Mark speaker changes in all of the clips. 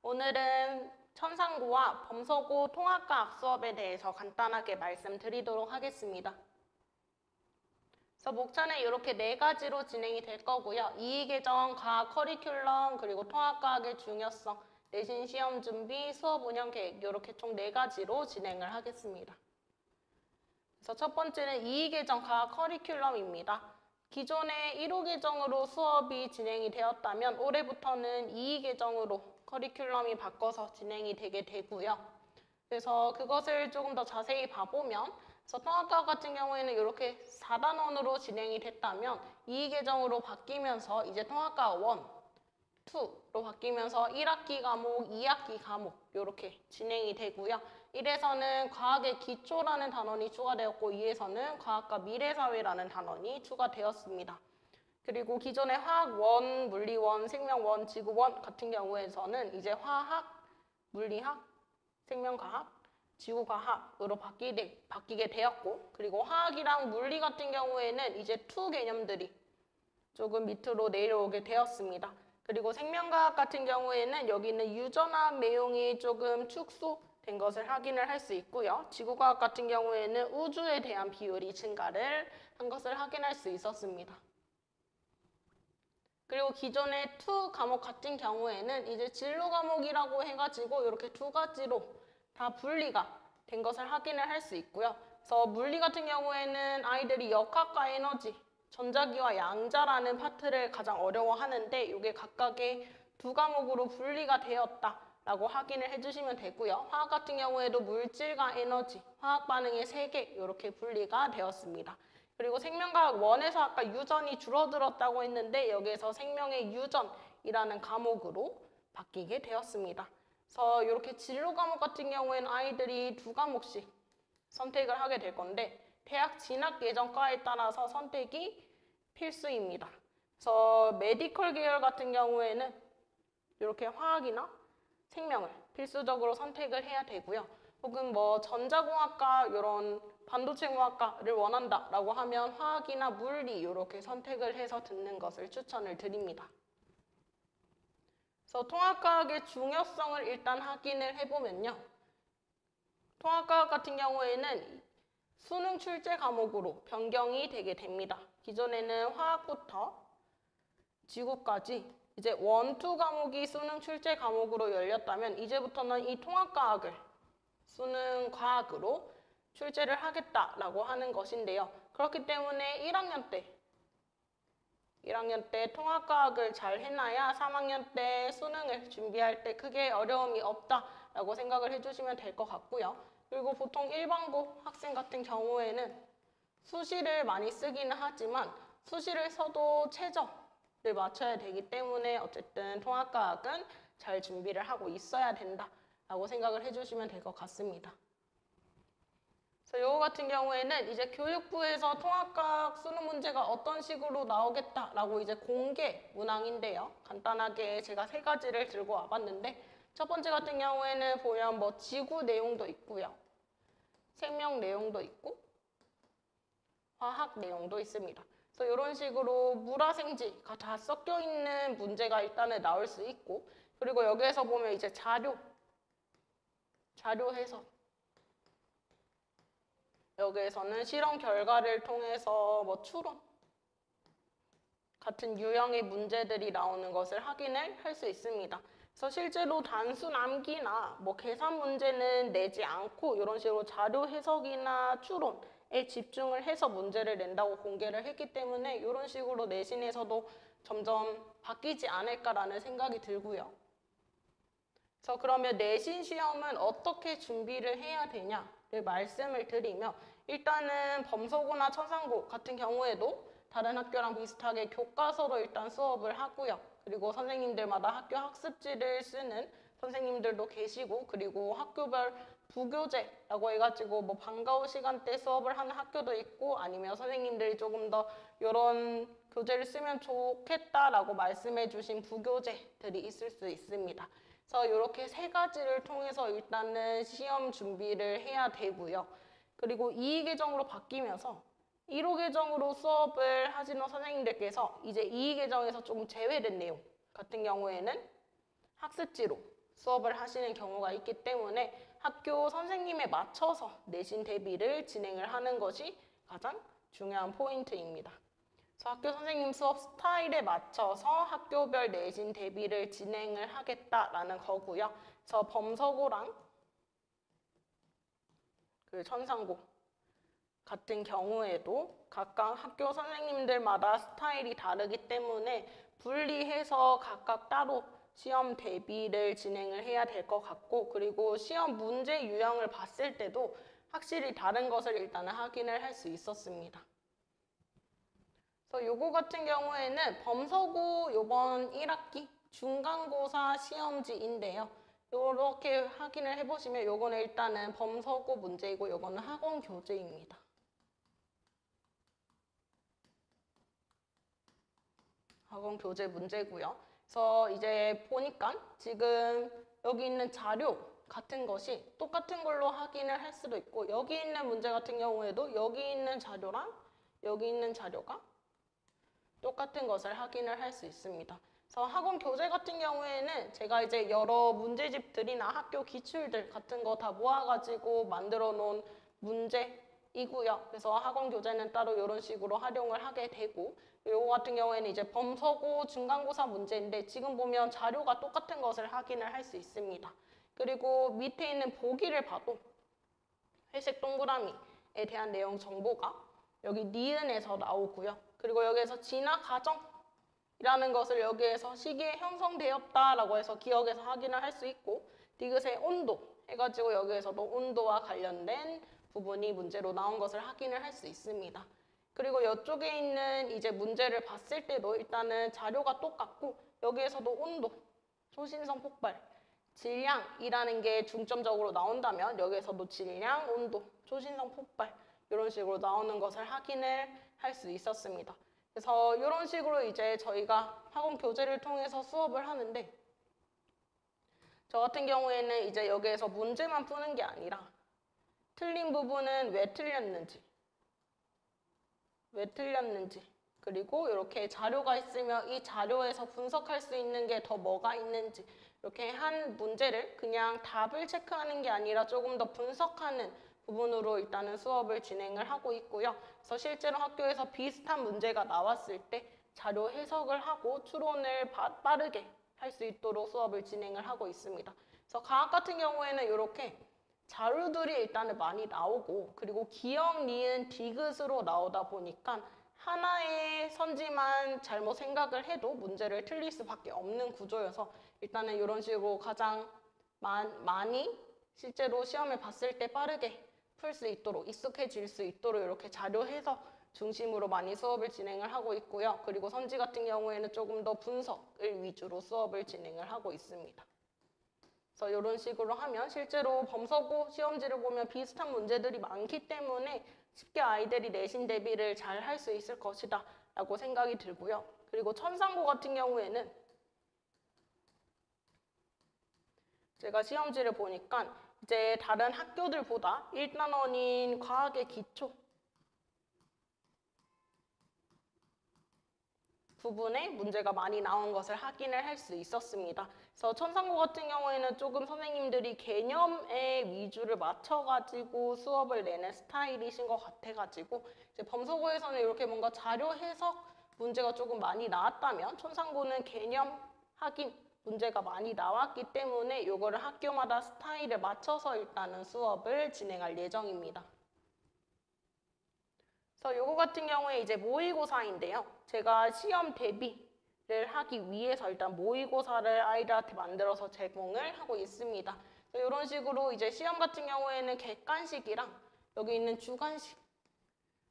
Speaker 1: 오늘은 천상고와 범서고 통합과학 수업에 대해서 간단하게 말씀드리도록 하겠습니다. 그래서 목차는 이렇게 4가지로 진행이 될 거고요. 이의계정, 과학 커리큘럼, 그리고 통합과학의 중요성, 내신 시험 준비, 수업 운영 계획 이렇게 총 4가지로 진행을 하겠습니다. 그래서 첫 번째는 이의계정 과학 커리큘럼입니다. 기존에 1호 계정으로 수업이 진행이 되었다면 올해부터는 2위 계정으로 커리큘럼이 바꿔서 진행이 되게 되고요. 그래서 그것을 조금 더 자세히 봐보면 그래서 통합과학 같은 경우에는 이렇게 4단원으로 진행이 됐다면 2위 계정으로 바뀌면서 이제 통합과학 1, 2로 바뀌면서 1학기 과목, 2학기 과목 이렇게 진행이 되고요. 1에서는 과학의 기초라는 단원이 추가되었고 2에서는 과학과 미래사회라는 단원이 추가되었습니다. 그리고 기존의 화학 1, 물리 1, 생명 1, 지구 1 같은 경우에서는 이제 화학, 물리학, 생명과학, 지구과학으로 바뀌게 되었고 그리고 화학이랑 물리 같은 경우에는 이제 2 개념들이 조금 밑으로 내려오게 되었습니다. 그리고 생명과학 같은 경우에는 여기는 유전학 내용이 조금 축소된 것을 확인을 할 수 있고요. 지구과학 같은 경우에는 우주에 대한 비율이 증가를 한 것을 확인할 수 있었습니다. 그리고 기존의 2 과목 같은 경우에는 이제 진로 과목이라고 해가지고 이렇게 2가지로 다 분리가 된 것을 확인을 할 수 있고요. 그래서 물리 같은 경우에는 아이들이 역학과 에너지, 전자기와 양자라는 파트를 가장 어려워하는데 이게 각각의 2 과목으로 분리가 되었다라고 확인을 해주시면 되고요. 화학 같은 경우에도 물질과 에너지, 화학 반응의 3개 이렇게 분리가 되었습니다. 그리고 생명과학 1에서 아까 유전이 줄어들었다고 했는데 여기에서 생명의 유전이라는 과목으로 바뀌게 되었습니다. 그래서 이렇게 진로 과목 같은 경우에는 아이들이 2 과목씩 선택을 하게 될 건데 대학 진학 예정과에 따라서 선택이 필수입니다. 그래서 메디컬 계열 같은 경우에는 이렇게 화학이나 생명을 필수적으로 선택을 해야 되고요. 혹은 뭐 전자공학과 이런 반도체공학과를 원한다라고 하면 화학이나 물리 이렇게 선택을 해서 듣는 것을 추천을 드립니다. 그래서 통합과학의 중요성을 일단 확인을 해보면요. 통합과학 같은 경우에는 수능 출제 과목으로 변경이 되게 됩니다. 기존에는 화학부터 지구까지 이제 1, 2 과목이 수능 출제 과목으로 열렸다면 이제부터는 이 통합과학을 수능 과학으로 출제를 하겠다라고 하는 것인데요. 그렇기 때문에 1학년 때 통합과학을 잘 해놔야 3학년 때 수능을 준비할 때 크게 어려움이 없다라고 생각을 해주시면 될 것 같고요. 그리고 보통 일반고 학생 같은 경우에는 수시를 많이 쓰기는 하지만 수시를 써도 최저를 맞춰야 되기 때문에 어쨌든 통합과학은 잘 준비를 하고 있어야 된다라고 생각을 해주시면 될 것 같습니다. 그래서 이거 같은 경우에는 이제 교육부에서 통합과학 수능 문제가 어떤 식으로 나오겠다라고 이제 공개 문항인데요. 간단하게 제가 3가지를 들고 와봤는데 첫 번째 같은 경우에는 보면 뭐 지구 내용도 있고요. 생명 내용도 있고 화학 내용도 있습니다. 그래서 이런 식으로 물화생지가 다 섞여 있는 문제가 일단은 나올 수 있고 그리고 여기에서 보면 이제 자료 해석 여기에서는 실험 결과를 통해서 뭐 추론 같은 유형의 문제들이 나오는 것을 확인을 할 수 있습니다. 그래서 실제로 단순 암기나 뭐 계산 문제는 내지 않고 이런 식으로 자료 해석이나 추론에 집중을 해서 문제를 낸다고 공개를 했기 때문에 이런 식으로 내신에서도 점점 바뀌지 않을까라는 생각이 들고요. 그래서 그러면 내신 시험은 어떻게 준비를 해야 되냐를 말씀을 드리며 일단은 범서고나 천상고 같은 경우에도 다른 학교랑 비슷하게 교과서로 일단 수업을 하고요. 그리고 선생님들마다 학교 학습지를 쓰는 선생님들도 계시고 그리고 학교별 부교재라고 해가지고 뭐 방과 후 시간대 수업을 하는 학교도 있고 아니면 선생님들이 조금 더 이런 교재를 쓰면 좋겠다라고 말씀해 주신 부교재들이 있을 수 있습니다. 그래서 이렇게 3가지를 통해서 일단은 시험 준비를 해야 되고요. 그리고 2위 계정으로 바뀌면서 1호 계정으로 수업을 하시는 선생님들께서 이제 2위 계정에서 조금 제외된 내용 같은 경우에는 학습지로 수업을 하시는 경우가 있기 때문에 학교 선생님에 맞춰서 내신 대비를 진행을 하는 것이 가장 중요한 포인트입니다. 그래서 학교 선생님 수업 스타일에 맞춰서 학교별 내신 대비를 진행을 하겠다라는 거고요. 그래서 범서고랑 그 천상고 같은 경우에도 각각 학교 선생님들마다 스타일이 다르기 때문에 분리해서 각각 따로 시험 대비를 진행을 해야 될 것 같고, 그리고 시험 문제 유형을 봤을 때도 확실히 다른 것을 일단은 확인을 할 수 있었습니다. 그래서 요거 같은 경우에는 범서고 요번 1학기 중간고사 시험지인데요. 이렇게 확인을 해보시면 요거는 일단은 범서고 문제이고 요거는 학원 교재입니다. 학원 교재 문제고요. 그래서 이제 보니까 지금 여기 있는 자료 같은 것이 똑같은 걸로 확인을 할 수도 있고, 여기 있는 문제 같은 경우에도 여기 있는 자료랑 여기 있는 자료가 똑같은 것을 확인을 할 수 있습니다. 그래서 학원 교재 같은 경우에는 제가 이제 여러 문제집들이나 학교 기출들 같은 거 다 모아가지고 만들어 놓은 문제이고요. 그래서 학원 교재는 따로 이런 식으로 활용을 하게 되고, 요거 같은 경우에는 이제 범서고 중간고사 문제인데 지금 보면 자료가 똑같은 것을 확인을 할 수 있습니다. 그리고 밑에 있는 보기를 봐도 회색 동그라미에 대한 내용 정보가 여기 니은에서 나오고요. 그리고 여기에서 진화 과정이라는 것을 여기에서 시기에 형성되었다라고 해서 기억에서 확인을 할 수 있고, 디귿의 온도 해가지고 여기에서도 온도와 관련된 부분이 문제로 나온 것을 확인을 할 수 있습니다. 그리고 이쪽에 있는 이제 문제를 봤을 때도 일단은 자료가 똑같고, 여기에서도 온도, 초신성 폭발, 질량이라는 게 중점적으로 나온다면 여기에서도 질량, 온도, 초신성 폭발 이런 식으로 나오는 것을 확인을 할 수 있었습니다. 그래서 이런 식으로 이제 저희가 학원 교재를 통해서 수업을 하는데, 저 같은 경우에는 이제 여기에서 문제만 푸는 게 아니라 틀린 부분은 왜 틀렸는지, 그리고 이렇게 자료가 있으면 이 자료에서 분석할 수 있는 게 더 뭐가 있는지, 이렇게 한 문제를 그냥 답을 체크하는 게 아니라 조금 더 분석하는 부분으로 일단은 수업을 진행을 하고 있고요. 그래서 실제로 학교에서 비슷한 문제가 나왔을 때 자료 해석을 하고 추론을 빠르게 할 수 있도록 수업을 진행을 하고 있습니다. 그래서 과학 같은 경우에는 이렇게 자료들이 일단은 많이 나오고, 그리고 기억, 니은, 디귿으로 나오다 보니까 하나의 선지만 잘못 생각을 해도 문제를 틀릴 수밖에 없는 구조여서 일단은 이런 식으로 가장 많이 실제로 시험을 봤을 때 빠르게 풀 수 있도록, 익숙해질 수 있도록 이렇게 자료 해석 중심으로 많이 수업을 진행을 하고 있고요. 그리고 선지 같은 경우에는 조금 더 분석을 위주로 수업을 진행을 하고 있습니다. 그래서 이런 식으로 하면 실제로 범서고 시험지를 보면 비슷한 문제들이 많기 때문에 쉽게 아이들이 내신 대비를 잘 할 수 있을 것이다 라고 생각이 들고요. 그리고 천상고 같은 경우에는 제가 시험지를 보니까 이제 다른 학교들보다 1단원인 과학의 기초 부분에 문제가 많이 나온 것을 확인을 할 수 있었습니다. 그래서 천상고 같은 경우에는 조금 선생님들이 개념에 위주를 맞춰가지고 수업을 내는 스타일이신 것 같아가지고, 이제 범서고에서는 이렇게 뭔가 자료 해석 문제가 조금 많이 나왔다면 천상고는 개념 확인 문제가 많이 나왔기 때문에 이거를 학교마다 스타일에 맞춰서 일단은 수업을 진행할 예정입니다. 그래서 요거 같은 경우에 이제 모의고사인데요. 제가 시험 대비를 하기 위해서 일단 모의고사를 아이들한테 만들어서 제공을 하고 있습니다. 이런 식으로 이제 시험 같은 경우에는 객관식이랑 여기 있는 주관식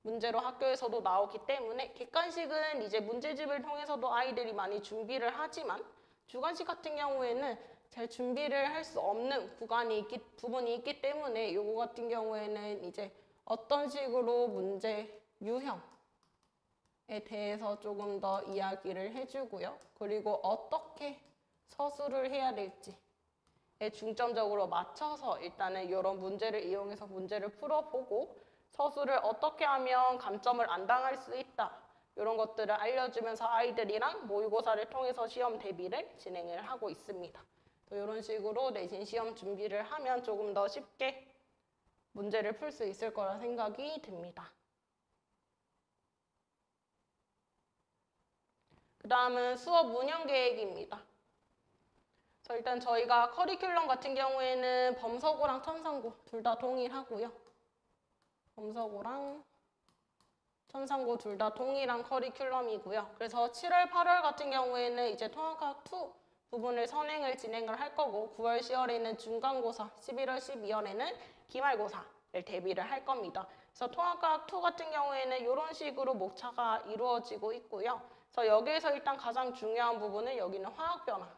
Speaker 1: 문제로 학교에서도 나오기 때문에, 객관식은 이제 문제집을 통해서도 아이들이 많이 준비를 하지만 주관식 같은 경우에는 잘 준비를 할 수 없는 부분이 있기 때문에 요거 같은 경우에는 이제 어떤 식으로 문제 유형에 대해서 조금 더 이야기를 해주고요. 그리고 어떻게 서술을 해야 될지에 중점적으로 맞춰서 일단은 이런 문제를 이용해서 문제를 풀어보고, 서술을 어떻게 하면 감점을 안 당할 수 있다, 이런 것들을 알려주면서 아이들이랑 모의고사를 통해서 시험 대비를 진행을 하고 있습니다. 이런 식으로 내신 시험 준비를 하면 조금 더 쉽게 문제를 풀 수 있을 거라 생각이 듭니다. 그 다음은 수업 운영 계획입니다. 일단 저희가 커리큘럼 같은 경우에는 범서고랑 천상고 둘 다 동일하고요. 범서고랑 천상고 둘 다 동일한 커리큘럼이고요. 그래서 7월, 8월 같은 경우에는 이제 통합학 2 부분을 선행을 진행을 할 거고 9월, 10월에는 중간고사, 11월, 12월에는 기말고사를 대비를 할 겁니다. 그래서 통합학 2 같은 경우에는 이런 식으로 목차가 이루어지고 있고요. 그래서 여기에서 일단 가장 중요한 부분은 여기는 화학변화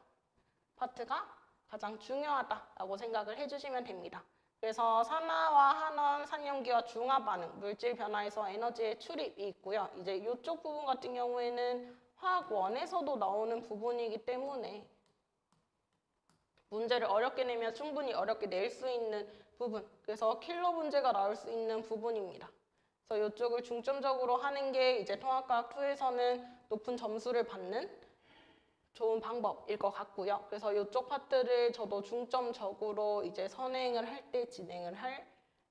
Speaker 1: 파트가 가장 중요하다라고 생각을 해주시면 됩니다. 그래서 산화와 한원, 산염기와 중화 반응, 물질 변화에서 에너지의 출입이 있고요. 이제 이쪽 부분 같은 경우에는 화학원에서도 나오는 부분이기 때문에 문제를 어렵게 내면 충분히 어렵게 낼 수 있는 부분, 그래서 킬러 문제가 나올 수 있는 부분입니다. 그래서 이쪽을 중점적으로 하는 게 이제 통합과학 2에서는 높은 점수를 받는 좋은 방법일 것 같고요. 그래서 이쪽 파트를 저도 중점적으로 이제 선행을 할 때 진행을 할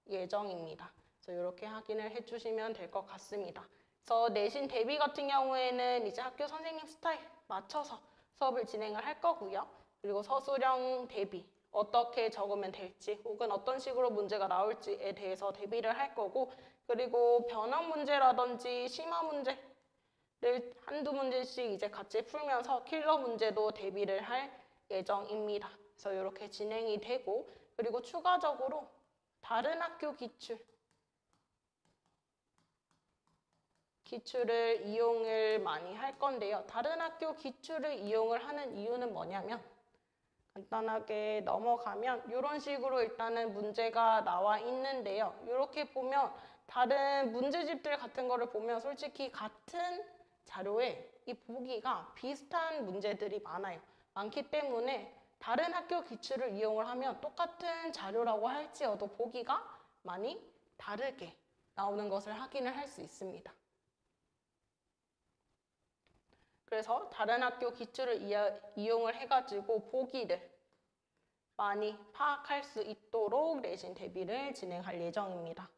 Speaker 1: 예정입니다. 그래서 이렇게 확인을 해주시면 될 것 같습니다. 그래서 내신 대비 같은 경우에는 이제 학교 선생님 스타일 맞춰서 수업을 진행을 할 거고요. 그리고 서술형 대비 어떻게 적으면 될지 혹은 어떤 식으로 문제가 나올지에 대해서 대비를 할 거고, 그리고 변형 문제라든지 심화 문제를 한두 문제씩 이제 같이 풀면서 킬러 문제도 대비를 할 예정입니다. 그래서 이렇게 진행이 되고, 그리고 추가적으로 다른 학교 기출을 이용을 많이 할 건데요. 다른 학교 기출을 이용을 하는 이유는 뭐냐면 간단하게 넘어가면 이런 식으로 일단은 문제가 나와 있는데요. 이렇게 보면 다른 문제집들 같은 거를 보면 솔직히 같은 자료에 이 보기가 비슷한 문제들이 많기 때문에 다른 학교 기출을 이용을 하면 똑같은 자료라고 할지어도 보기가 많이 다르게 나오는 것을 확인을 할 수 있습니다. 그래서 다른 학교 기출을 이용을 해가지고 보기를 많이 파악할 수 있도록 내신 대비를 진행할 예정입니다.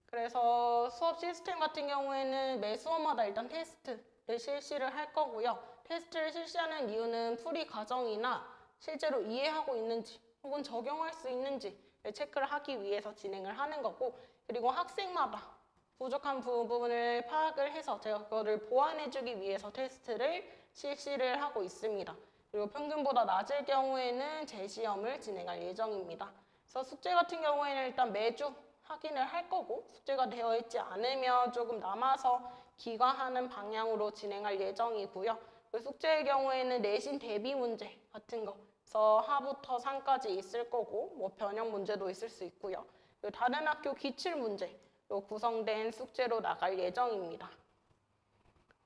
Speaker 1: 그래서 수업 시스템 같은 경우에는 매 수업마다 일단 테스트를 실시를 할 거고요. 테스트를 실시하는 이유는 풀이 과정이나 실제로 이해하고 있는지 혹은 적용할 수 있는지를 체크를 하기 위해서 진행을 하는 거고, 그리고 학생마다 부족한 부분을 파악을 해서 제가 그거를 보완해주기 위해서 테스트를 실시를 하고 있습니다. 그리고 평균보다 낮을 경우에는 재시험을 진행할 예정입니다. 그래서 숙제 같은 경우에는 일단 매주 확인을 할 거고, 숙제가 되어 있지 않으면 조금 남아서 기과하는 방향으로 진행할 예정이고요. 그 숙제의 경우에는 내신 대비 문제 같은 거, 그래서 하부터 상까지 있을 거고, 뭐 변형 문제도 있을 수 있고요. 다른 학교 기출 문제 구성된 숙제로 나갈 예정입니다.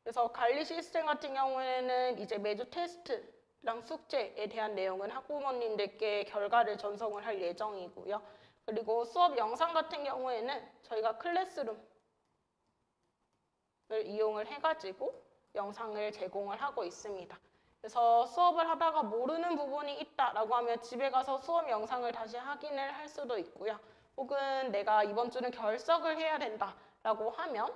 Speaker 1: 그래서 관리 시스템 같은 경우에는 이제 매주 테스트랑 숙제에 대한 내용은 학부모님들께 결과를 전송을 할 예정이고요. 그리고 수업 영상 같은 경우에는 저희가 클래스룸을 이용을 해가지고 영상을 제공을 하고 있습니다. 그래서 수업을 하다가 모르는 부분이 있다라고 하면 집에 가서 수업 영상을 다시 확인을 할 수도 있고요. 혹은 내가 이번 주는 결석을 해야 된다라고 하면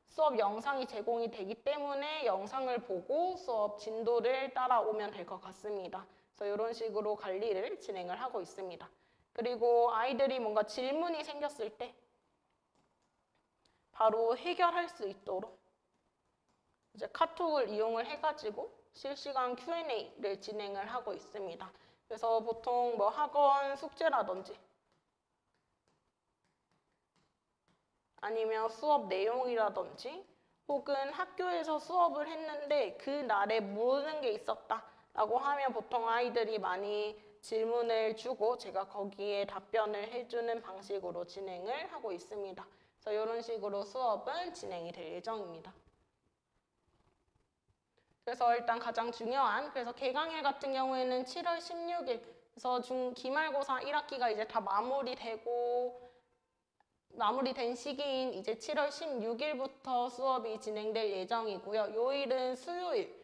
Speaker 1: 수업 영상이 제공이 되기 때문에 영상을 보고 수업 진도를 따라오면 될 것 같습니다. 그래서 이런 식으로 관리를 진행을 하고 있습니다. 그리고 아이들이 뭔가 질문이 생겼을 때 바로 해결할 수 있도록 이제 카톡을 이용을 해가지고 실시간 Q&A를 진행을 하고 있습니다. 그래서 보통 뭐 학원 숙제라든지 아니면 수업 내용이라든지 혹은 학교에서 수업을 했는데 그 날에 모르는 게 있었다라고 하면 보통 아이들이 많이 질문을 주고 제가 거기에 답변을 해주는 방식으로 진행을 하고 있습니다. 그래서 이런 식으로 수업은 진행이 될 예정입니다. 그래서 일단 가장 중요한, 그래서 개강일 같은 경우에는 7월 16일, 그래서 기말고사 1학기가 이제 다 마무리된 시기인 이제 7월 16일부터 수업이 진행될 예정이고요. 요일은 수요일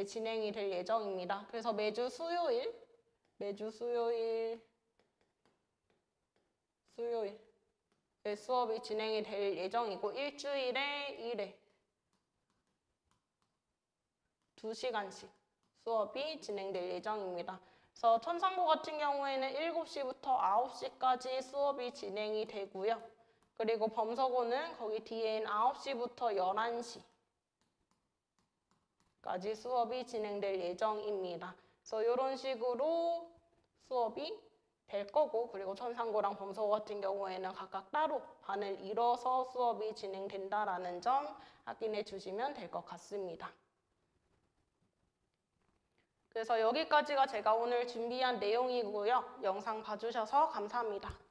Speaker 1: 진행이 될 예정입니다. 그래서 매주 수요일 수업이 진행이 될 예정이고 일주일에 1회 2시간씩 수업이 진행될 예정입니다. 그래서 천상고 같은 경우에는 7시부터 9시까지 수업이 진행이 되고요. 그리고 범서고는 거기 뒤엔 9시부터 11시까지 수업이 진행될 예정입니다. 그래서 이런 식으로 수업이 될 거고, 그리고 천상고랑 범서고 같은 경우에는 각각 따로 반을 이뤄서 수업이 진행된다라는 점 확인해 주시면 될 것 같습니다. 그래서 여기까지가 제가 오늘 준비한 내용이고요. 영상 봐주셔서 감사합니다.